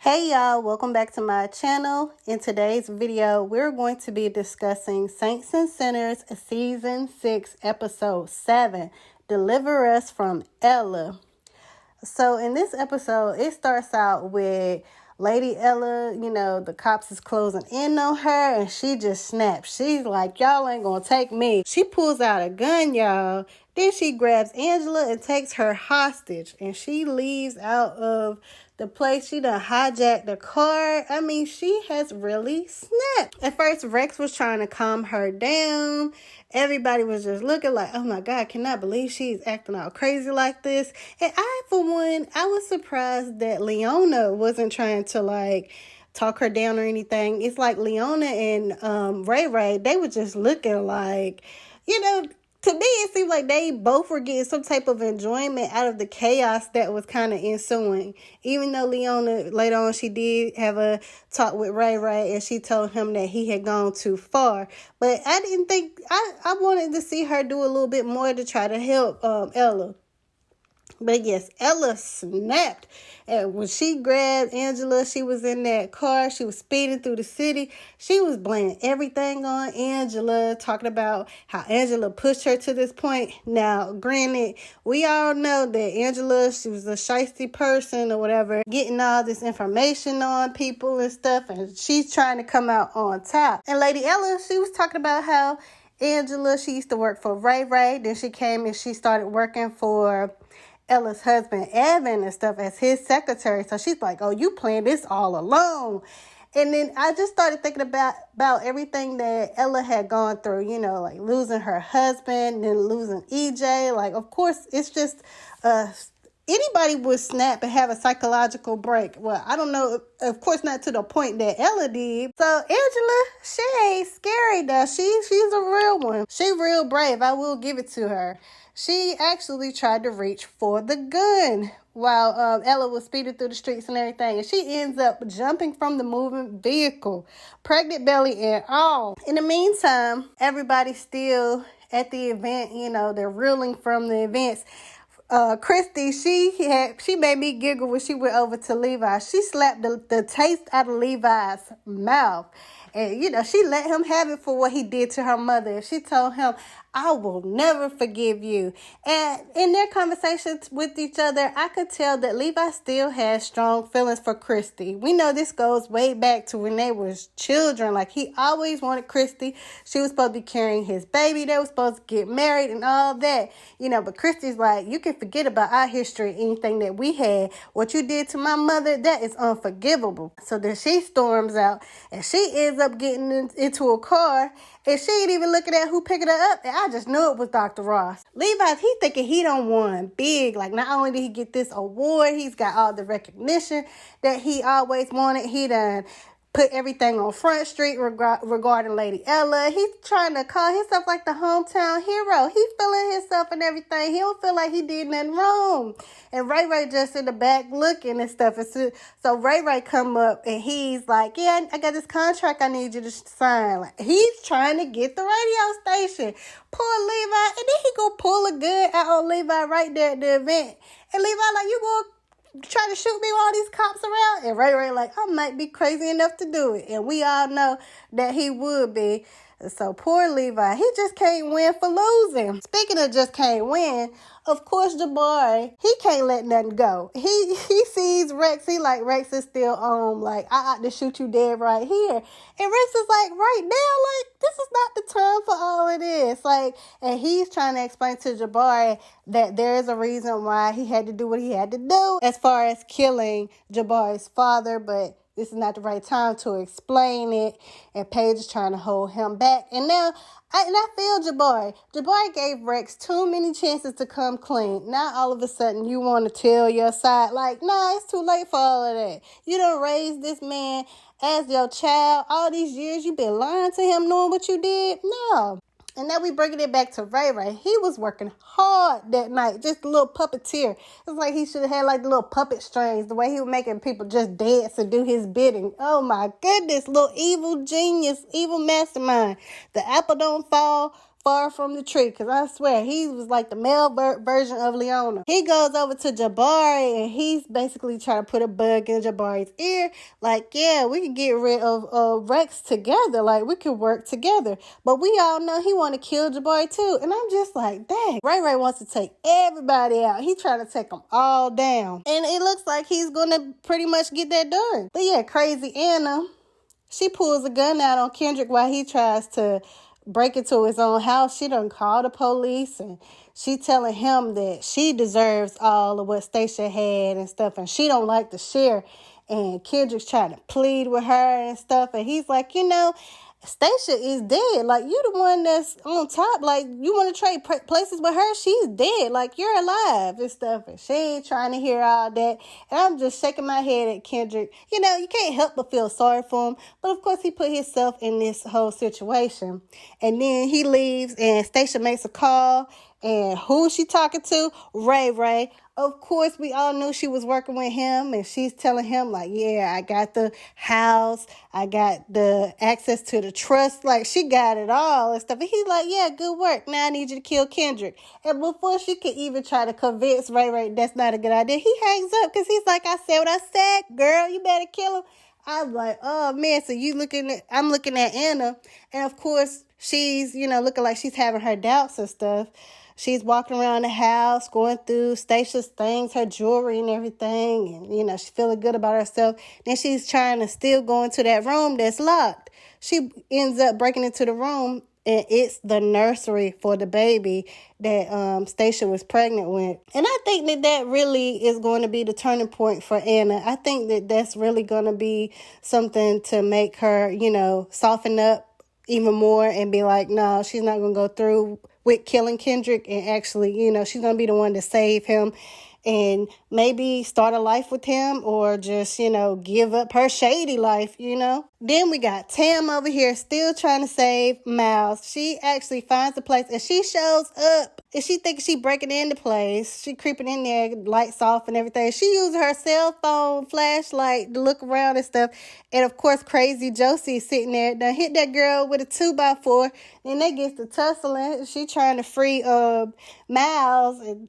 Hey y'all, welcome back to my channel. In today's video, we're going to be discussing Saints and Sinners Season 6, Episode 7, Deliver Us from Ella. So in this episode, it starts out with Lady Ella, the cops is closing in on her and she just snaps. She's like, y'all ain't gonna take me. She pulls out a gun, y'all. Then she grabs Angela and takes her hostage and she leaves out of the place. She done hijacked the car. I mean, she has really snapped. At first, Rex was trying to calm her down. Everybody was just looking like, oh my God, I cannot believe she's acting all crazy like this. And for one, I was surprised that Leona wasn't trying to talk her down or anything. It's like Leona and Ray Ray, they were just looking like, to me, it seemed like they both were getting some type of enjoyment out of the chaos that was kind of ensuing. Even though Leona, later on, she did have a talk with Ray Ray and she told him that he had gone too far. But I didn't think, I wanted to see her do a little bit more to try to help Ella. But yes, Ella snapped. And when she grabbed Angela, she was in that car. She was speeding through the city. She was blaming everything on Angela, talking about how Angela pushed her to this point. Now, granted, we all know that Angela, she was a shiesty person or whatever, getting all this information on people and stuff. And she's trying to come out on top. And Lady Ella, she was talking about how Angela, she used to work for Ray Ray. Then she came and she started working for Ella's husband, Evan, and stuff as his secretary. So she's like, oh, you planned this all alone. And then I just started thinking about everything that Ella had gone through, like losing her husband, then losing EJ. Like, of course, it's just anybody would snap and have a psychological break. Well, I don't know, of course, not to the point that Ella did. So Angela, she ain't scary though. She's a real one. She real brave. I will give it to her. She actually tried to reach for the gun while Ella was speeding through the streets and everything. And she ends up jumping from the moving vehicle, pregnant belly and all. In the meantime, everybody's still at the event. They're reeling from the events. Christy, she made me giggle when she went over to Levi. She slapped the taste out of Levi's mouth. And, she let him have it for what he did to her mother. She told him, I will never forgive you. And in their conversations with each other, I could tell that Levi still has strong feelings for Christy. We know this goes way back to when they was children. Like, he always wanted Christy. She was supposed to be carrying his baby. They were supposed to get married and all that. But Christy's like, you can forget about our history, anything that we had. What you did to my mother, that is unforgivable. So then she storms out and she ends up getting into a car and she ain't even looking at who picking her up. And I just knew it was Dr. Ross. Levi, he thinking he done won big. Like, not only did he get this award, he's got all the recognition that he always wanted. He done put everything on Front Street regarding Lady Ella. He's trying to call himself like the hometown hero. He's feeling himself and everything. He don't feel like he did nothing wrong. And Ray Ray just in the back looking and stuff. So Ray Ray come up and he's like, yeah, I got this contract I need you to sign. Like, he's trying to get the radio station. Poor Levi. And then he go pull a gun out on Levi right there at the event. And Levi like, you going try to shoot me while these cops around? And Ray Ray like, I might be crazy enough to do it. And we all know that he would be. So poor Levi, he just can't win for losing. Speaking of just can't win, of course Jabari, he can't let nothing go. He sees Rex, he like, Rex is still on, like, I ought to shoot you dead right here. And Rex is like, right now, like, this is not the time for all of this. Like, and he's trying to explain to Jabari that there is a reason why he had to do what he had to do as far as killing Jabari's father, but this is not the right time to explain it. And Paige is trying to hold him back. And now, I feel Jabari. Jabari gave Rex too many chances to come clean. Now, all of a sudden, you want to tell your side. Like, nah, it's too late for all of that. You done raised this man as your child. All these years, you've been lying to him knowing what you did. No. And now we bringing it back to Ray Ray. He was working hard that night, just a little puppeteer. It's like he should have had like the little puppet strings, the way he was making people just dance and do his bidding. Oh my goodness, little evil genius, evil mastermind. The apple don't fall far from the tree, because I swear he was like the male version of Leona. He goes over to Jabari and he's basically trying to put a bug in Jabari's ear. Like, yeah, we can get rid of Rex together. Like, we could work together. But we all know he want to kill Jabari too. And I'm just like, dang, Ray Ray wants to take everybody out. He trying to take them all down. And it looks like he's going to pretty much get that done. But yeah, crazy Anna, she pulls a gun out on Kendrick while he tries to break into his own house. She done called the police and she telling him that she deserves all of what Stacia had and stuff, and she don't like to share. And Kendrick's trying to plead with her and stuff, and he's like, Stacia is dead. Like, you the one that's on top. Like, you want to trade places with her? She's dead. Like, you're alive and stuff. And she ain't trying to hear all that. And I'm just shaking my head at Kendrick. You can't help but feel sorry for him. But, of course, he put himself in this whole situation. And then he leaves, and Stacia makes a call. And who's she talking to? Ray Ray. Of course, we all knew she was working with him, and she's telling him, like, yeah, I got the house, I got the access to the trust, like, she got it all and stuff. And he's like, yeah, good work. Now I need you to kill Kendrick. And before she could even try to convince Ray Ray that's not a good idea, he hangs up because he's like, I said what I said, girl, you better kill him. I'm like, oh, man, so I'm looking at Anna, and of course, she's, looking like she's having her doubts and stuff. She's walking around the house, going through Stacia's things, her jewelry and everything. And, she's feeling good about herself. Then she's trying to still go into that room that's locked. She ends up breaking into the room, and it's the nursery for the baby that Stacia was pregnant with. And I think that really is going to be the turning point for Anna. I think that that's really going to be something to make her, soften up even more and be like, no, she's not going to go through with killing Kendrick, and actually, she's going to be the one to save him and maybe start a life with him, or just, give up her shady life, Then we got Tam over here still trying to save Miles. She actually finds the place and she shows up. And she thinks she breaking into place. She creeping in there, lights off and everything. She using her cell phone flashlight to look around and stuff. And of course, crazy Josie sitting there. Now hit that girl with a 2x4. Then they get to tussling. She trying to free Miles, and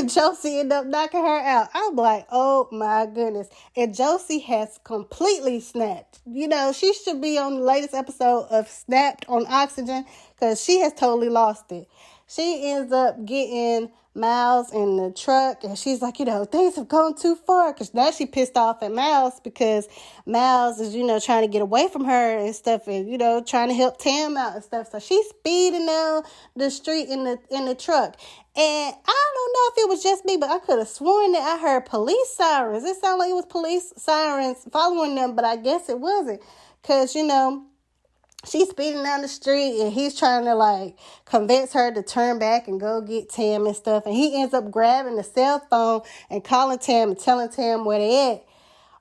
Josie ended up knocking her out. I'm like, oh my goodness. And Josie has completely snapped. She should be on the latest episode of Snapped on Oxygen, because she has totally lost it. She ends up getting Miles in the truck, and she's like, things have gone too far, because now she pissed off at Miles because Miles is, trying to get away from her and stuff, and, trying to help Tam out and stuff. So she's speeding down the street in the truck. And I don't know if it was just me, but I could have sworn that I heard police sirens. It sounded like it was police sirens following them, but I guess it wasn't. Because, she's speeding down the street, and he's trying to, convince her to turn back and go get Tam and stuff. And he ends up grabbing the cell phone and calling Tam and telling Tam where they at.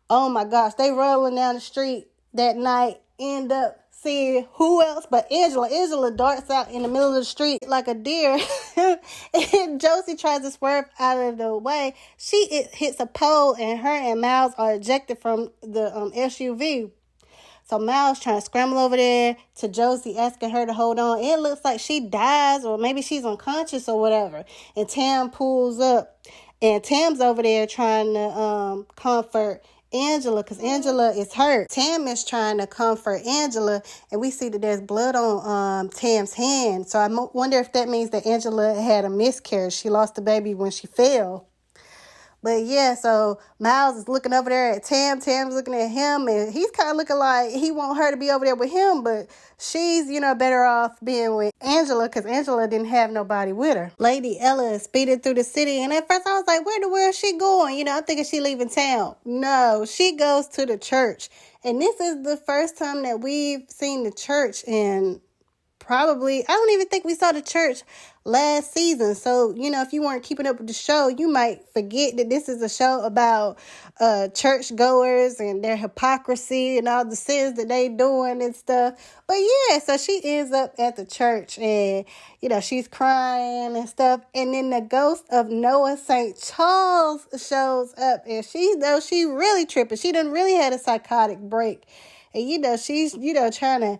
Oh, my gosh. They rolling down the street that night, end up seeing who else but Angela. Angela darts out in the middle of the street like a deer. And Josie tries to swerve out of the way. She hits a pole, and her and Miles are ejected from the SUV. So Miles trying to scramble over there to Josie, asking her to hold on. It looks like she dies, or maybe she's unconscious or whatever. And Tam pulls up, and Tam's over there trying to comfort Angela, because Angela is hurt. Tam is trying to comfort Angela, and we see that there's blood on Tam's hand. So I wonder if that means that Angela had a miscarriage. She lost the baby when she fell. But yeah, so Miles is looking over there at Tam. Tam's looking at him, and he's kind of looking like he want her to be over there with him, but she's, better off being with Angela, because Angela didn't have nobody with her. Lady Ella is speeding through the city, and at first I was like, where the world is she going? I'm thinking she leaving town. No, she goes to the church. And this is the first time that we've seen the church in probably, I don't even think we saw the church last season. So, if you weren't keeping up with the show, you might forget that this is a show about church goers and their hypocrisy and all the sins that they doing and stuff. But yeah, so she ends up at the church, and, she's crying and stuff. And then the ghost of Noah St. Charles shows up, and she really tripping. She done really had a psychotic break. And, she's, trying to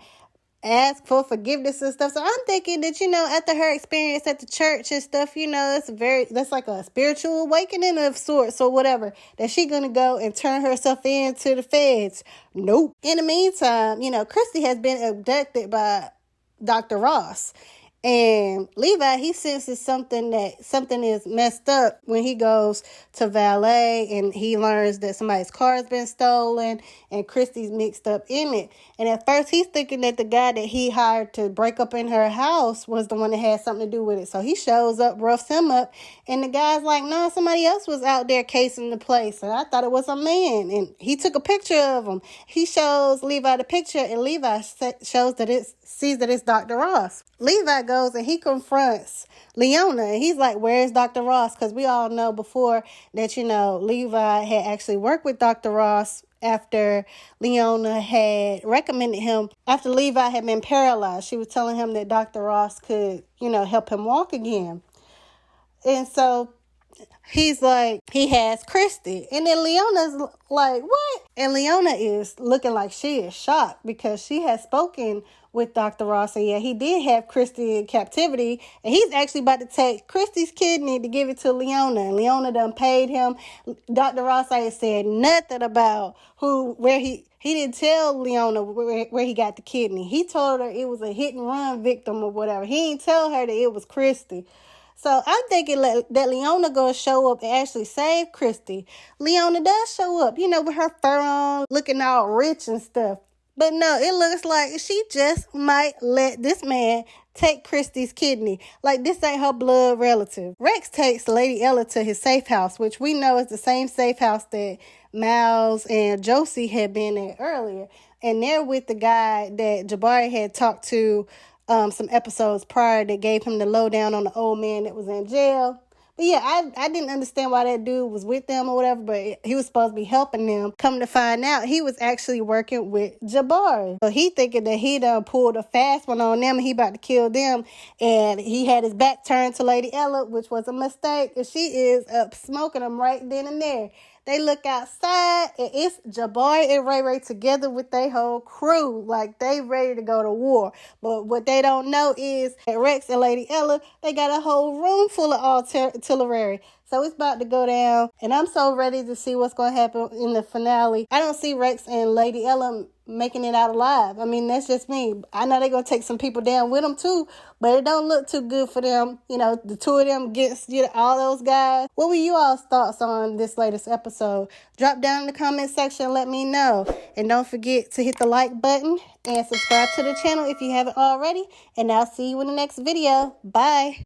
ask for forgiveness and stuff. So I'm thinking that, after her experience at the church and stuff, that's like a spiritual awakening of sorts or whatever, that she gonna go and turn herself in to the feds. Nope. In the meantime, Christy has been abducted by Dr. Ross. And Levi, he senses something is messed up when he goes to valet and he learns that somebody's car has been stolen and Christy's mixed up in it. And at first he's thinking that the guy that he hired to break up in her house was the one that had something to do with it. So he shows up, roughs him up, and the guy's like, no, somebody else was out there casing the place. And I thought it was a man. And he took a picture of him. He shows Levi the picture, and Levi sees that it's Dr. Ross. Levi goes and he confronts Leona, and he's like, where's Dr. Ross? Because we all know before that, Levi had actually worked with Dr. Ross after Leona had recommended him. After Levi had been paralyzed, she was telling him that Dr. Ross could, help him walk again. And so he's like, he has Christy. And then Leona's like, what? And Leona is looking like she is shocked because she has spoken with Dr. Ross. And yeah, he did have Christy in captivity. And he's actually about to take Christy's kidney to give it to Leona. And Leona done paid him. Dr. Ross ain't said nothing about he didn't tell Leona where he got the kidney. He told her it was a hit and run victim or whatever. He didn't tell her that it was Christy. So I'm thinking that Leona gonna show up and actually save Christy. Leona does show up, with her fur on, looking all rich and stuff. But no, it looks like she just might let this man take Christy's kidney. Like this ain't her blood relative. Rex takes Lady Ella to his safe house, which we know is the same safe house that Miles and Josie had been at earlier. And they're with the guy that Jabari had talked to some episodes prior that gave him the lowdown on the old man that was in jail. But yeah, I didn't understand why that dude was with them or whatever, but he was supposed to be helping them. Come to find out, he was actually working with Jabari. So he thinking that he done pulled a fast one on them and he about to kill them. And he had his back turned to Lady Ella, which was a mistake. And she is up smoking them right then and there. They look outside, and it's Jabari and Ray Ray together with their whole crew. Like, they ready to go to war. But what they don't know is that Rex and Lady Ella, they got a whole room full of artillery. So it's about to go down, and I'm so ready to see what's going to happen in the finale. I don't see Rex and Lady Ella making it out alive. I mean, that's just me. I know they're going to take some people down with them too, but it don't look too good for them. The two of them against all those guys. What were you all's thoughts on this latest episode? Drop down in the comment section and let me know. And don't forget to hit the like button and subscribe to the channel if you haven't already. And I'll see you in the next video. Bye.